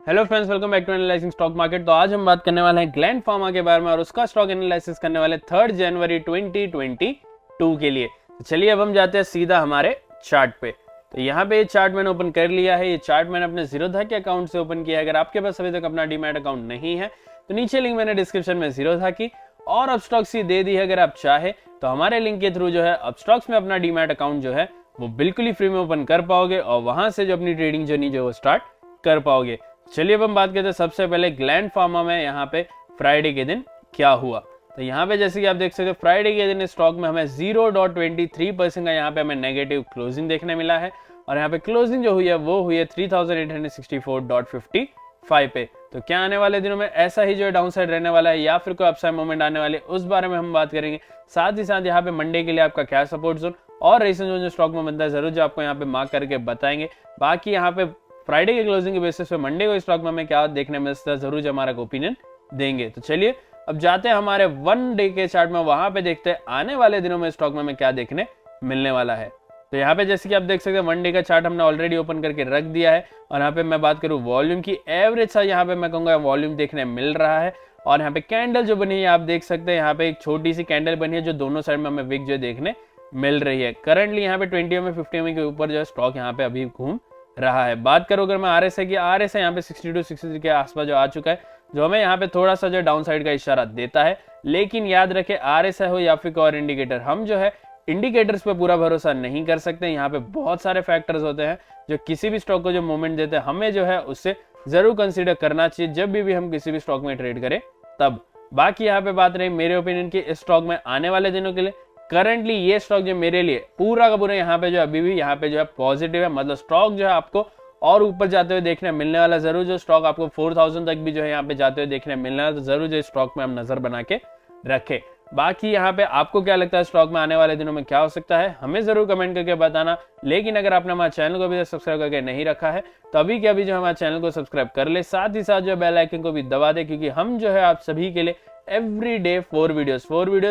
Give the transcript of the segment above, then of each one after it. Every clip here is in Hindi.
Hello friends, welcome back to analysing stock market. तो आज हम बात करने वाले हैं ग्लैंड फार्मा के बारे में और उसका स्टॉक एनालिसिस करने वाले 3 जनवरी 2022 के लिए। तो चलिए अब हम जाते हैं सीधा हमारे चार्ट पे। तो यहाँ पे ये चार्ट मैंने ओपन कर लिया है। ये चार्ट मैंने अपने जीरोधा के अकाउंट से ओपन किया है। अगर आपके पास अभी तक अपना डीमैट अकाउंट नहीं है तो नीचे लिंक मैंने डिस्क्रिप्शन में जीरोधा की और अपस्टॉक्स की दे दी है। अगर आप चाहे तो हमारे लिंक के थ्रू जो है अपस्टॉक्स में अपना डीमैट अकाउंट जो है वो बिल्कुल ही फ्री में ओपन कर पाओगे और वहां से जो अपनी ट्रेडिंग जर्नी जो है स्टार्ट कर पाओगे। चलिए अब हम बात करते हैं सबसे पहले ग्लैंड फार्मा में यहाँ पे फ्राइडे के दिन क्या हुआ। तो यहाँ पे जैसे कि आप देख सकते हो फ्राइडे के दिन स्टॉक में हमें 0.23% का यहाँ पे हमें नेगेटिव क्लोजिंग देखने मिला है और यहाँ पे क्लोजिंग जो हुई है वो हुई है 3864.55 पे। तो क्या आने वाले दिनों में ऐसा ही जो है डाउन साइड रहने वाला है या फिर कोई अपसाइड मोमेंट आने वाले उस बारे में हम बात करेंगे। साथ ही साथ यहाँ पे मंडे के लिए आपका क्या सपोर्ट जोन और रेजिस्टेंस जोन जो स्टॉक में बनता है जरूर जो आपको यहाँ पे मार्क करके बताएंगे। बाकी यहाँ पे फ्राइडे के क्लोजिंग के बेसिस पे मंडे को स्टॉक में हमें क्या देखने मिलता है जरूर हमारा ओपिनियन देंगे। तो चलिए अब जाते हैं हमारे 1 डे के चार्ट में, वहां पे देखते हैं आने वाले दिनों में स्टॉक में हमें क्या देखने मिलने वाला है। तो यहाँ पे जैसे कि आप देख सकते हैं 1 डे का चार्ट हमने ऑलरेडी ओपन करके रख दिया है और यहाँ पे मैं बात करूँ वॉल्यूम की, एवरेज सा यहाँ पे मैं कहूँगा वॉल्यूम देखने मिल रहा है। और यहाँ पे कैंडल जो बनी है आप देख सकते हैं, यहाँ पे एक छोटी सी कैंडल बनी है जो दोनों साइड में हमें विक जो देखने मिल रही है। करंटली यहाँ पे 20 में 50 के ऊपर जो है स्टॉक यहाँ पे अभी घूम रहा है। बात करो अगर मैं RSI की, RSI यहाँ पे 62 63 के आसपास जो आ चुका है जो हमें यहाँ पे थोड़ा सा जो डाउन साइड का इशारा देता है। लेकिन याद रखें RSI हो या फिर कोई और इंडिकेटर, हम जो है इंडिकेटर्स पे पूरा भरोसा नहीं कर सकते। यहाँ पे बहुत सारे फैक्टर्स होते हैं जो किसी भी स्टॉक को जो मूवमेंट देते हैं हमें जो है उससे जरूर कंसिडर करना चाहिए जब भी हम किसी भी स्टॉक में ट्रेड करें तब। बाकी यहाँ पे बात रही मेरे ओपिनियन की इस स्टॉक में आने वाले दिनों के लिए, करंटली ये स्टॉक जो मेरे लिए पूरा का पूरा यहाँ पे जो अभी भी यहाँ पे जो है पॉजिटिव है। मतलब स्टॉक जो है आपको और ऊपर जाते हुए देखने मिलने वाला, जरूर जो स्टॉक आपको 4000 तक भी जो है यहाँ पे जाते हुए देखने मिलने वाला, तो जरूर जो स्टॉक में हम नजर बना के रखें। बाकी यहाँ पे आपको क्या लगता है स्टॉक में आने वाले दिनों में क्या हो सकता है हमें जरूर कमेंट करके बताना। लेकिन अगर आपने हमारे चैनल को अभी सब्सक्राइब करके नहीं रखा है तो अभी के अभी जो हमारे चैनल को सब्सक्राइब कर ले, साथ ही साथ जो बेल आइकन को भी दबा दे, क्योंकि हम जो है आप सभी के लिए एवरी डे 4 वीडियोस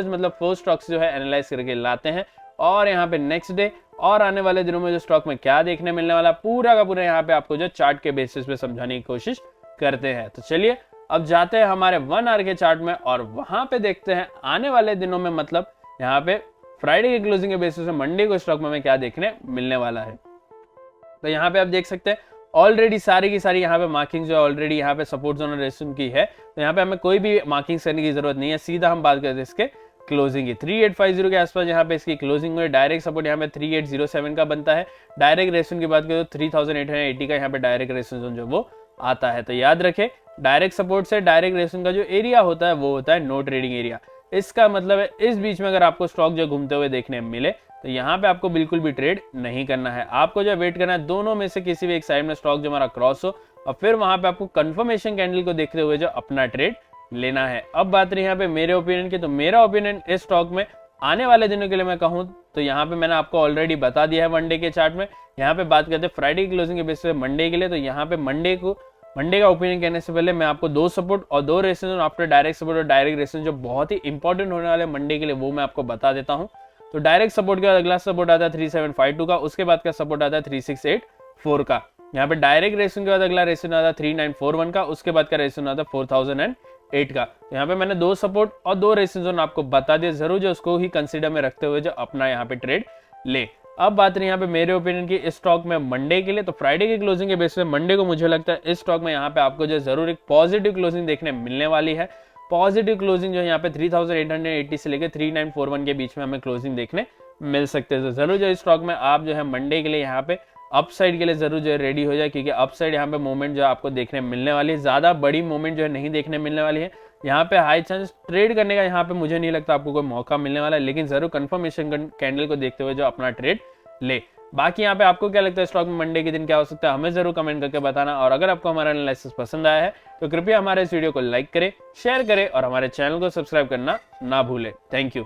मतलब 4 स्टॉक्स जो है एनालाइज करके लाते हैं। और यहाँ पे नेक्स्ट डे और आने वाले दिनों में जो स्टॉक में क्या देखने मिलने वाला पूरा का पूरा यहाँ पे आपको जो चार्ट के बेसिस पे समझाने की कोशिश करते हैं। तो चलिए अब जाते हैं हमारे 1 आवर के चार्ट में और वहां पे देखते हैं आने वाले दिनों में, मतलब यहाँ पे फ्राइडे के क्लोजिंग के बेसिस पे मंडे को स्टॉक में हमें क्या देखने मिलने वाला है। तो यहाँ पे आप देख सकते हैं ऑलरेडी सारी की सारी यहाँ पे मार्किंग जो है ऑलरेडी यहाँ पे सपोर्ट जोन और रेजिस्टेंस की है। तो यहाँ पे हमें कोई भी मार्किंग करने की जरूरत नहीं है, सीधा हम बात करते हैं इसके क्लोजिंग की। 3850 के आसपास यहाँ पे इसकी क्लोजिंग हुई। डायरेक्ट सपोर्ट यहाँ पे 3807 का बनता है। डायरेक्ट रेजिस्टेंस की बात करें तो 3880 का यहाँ पे डायरेक्ट रेजिस्टेंस जोन जो वो आता है। तो याद रखें डायरेक्ट सपोर्ट से डायरेक्ट रेजिस्टेंस का जो एरिया होता है वो होता है नो ट्रेडिंग एरिया। इसका मतलब है इस बीच में अगर आपको स्टॉक जो घूमते हुए देखने मिले तो यहाँ पे आपको बिल्कुल भी ट्रेड नहीं करना है। आपको जो वेट करना है दोनों में से किसी भी एक साइड में स्टॉक जो हमारा क्रॉस हो और फिर वहां पे आपको कंफर्मेशन कैंडल को देखते हुए जो अपना ट्रेड लेना है। अब बात रही यहाँ पे मेरे ओपिनियन की, तो मेरा ओपिनियन इस स्टॉक में आने वाले दिनों के लिए मैं कहूँ तो यहाँ पे मैंने आपको ऑलरेडी बता दिया है 1 डे के चार्ट में। यहाँ पे बात करते हैं फ्राइडे की क्लोजिंग के बेसिस पे मंडे के लिए। तो यहाँ पे मंडे का ओपिनियन कहने से पहले मैं आपको 2 सपोर्ट और 2 रेजिस्टेंस आफ्टर डायरेक्ट सपोर्ट और डायरेक्ट रेजिस्टेंस जो बहुत ही इंपॉर्टेंट होने वाले मंडे के लिए वो मैं आपको बता देता हूँ। तो डायरेक्ट सपोर्ट के बाद अगला सपोर्ट आता है 3752 का, उसके बाद का सपोर्ट आता है 3684 का। यहाँ पे डायरेक्ट रेजिस्टेंस के बाद अगला रेजिस्टेंस आता है 3941 का, उसके बाद का रेजिस्टेंस आता है 4008 का। तो यहाँ पे मैंने 2 सपोर्ट और 2 रेजिस्टेंस आपको बता दिया, जरूर जो उसको ही कंसीडर में रखते हुए जो अपना यहाँ पे ट्रेड ले। अब बात रही यहाँ पे मेरे ओपिनियन की इस स्टॉक में मंडे के लिए, तो फ्राइडे की क्लोजिंग के बेस पे मंडे को मुझे लगता है इस स्टॉक में यहाँ पे आपको जो जरूर एक पॉजिटिव क्लोजिंग देखने मिलने वाली है। पॉजिटिव क्लोजिंग जो है यहाँ पे 3880 से लेकर 3941 के बीच में हमें क्लोजिंग देखने मिल सकते हैं। तो जरूर जो इस स्टॉक में आप जो है मंडे के लिए यहाँ पे अपसाइड के लिए जरूर जो है रेडी हो जाए, क्योंकि अपसाइड यहाँ पे मूवमेंट जो आपको देखने मिलने वाली है, ज्यादा बड़ी मूवमेंट जो है नहीं देखने मिलने वाली है। यहाँ पे हाई चांस ट्रेड करने का यहाँ पे मुझे नहीं लगता आपको कोई मौका मिलने वाला है, लेकिन जरूर कंफर्मेशन कैंडल को देखते हुए जो अपना ट्रेड ले। बाकी यहाँ पे आपको क्या लगता है स्टॉक में मंडे के दिन क्या हो सकता है हमें जरूर कमेंट करके बताना। और अगर आपको हमारा एनालिसिस पसंद आया है तो कृपया हमारे इस वीडियो को लाइक करें, शेयर करें और हमारे चैनल को सब्सक्राइब करना ना भूलें। Thank you.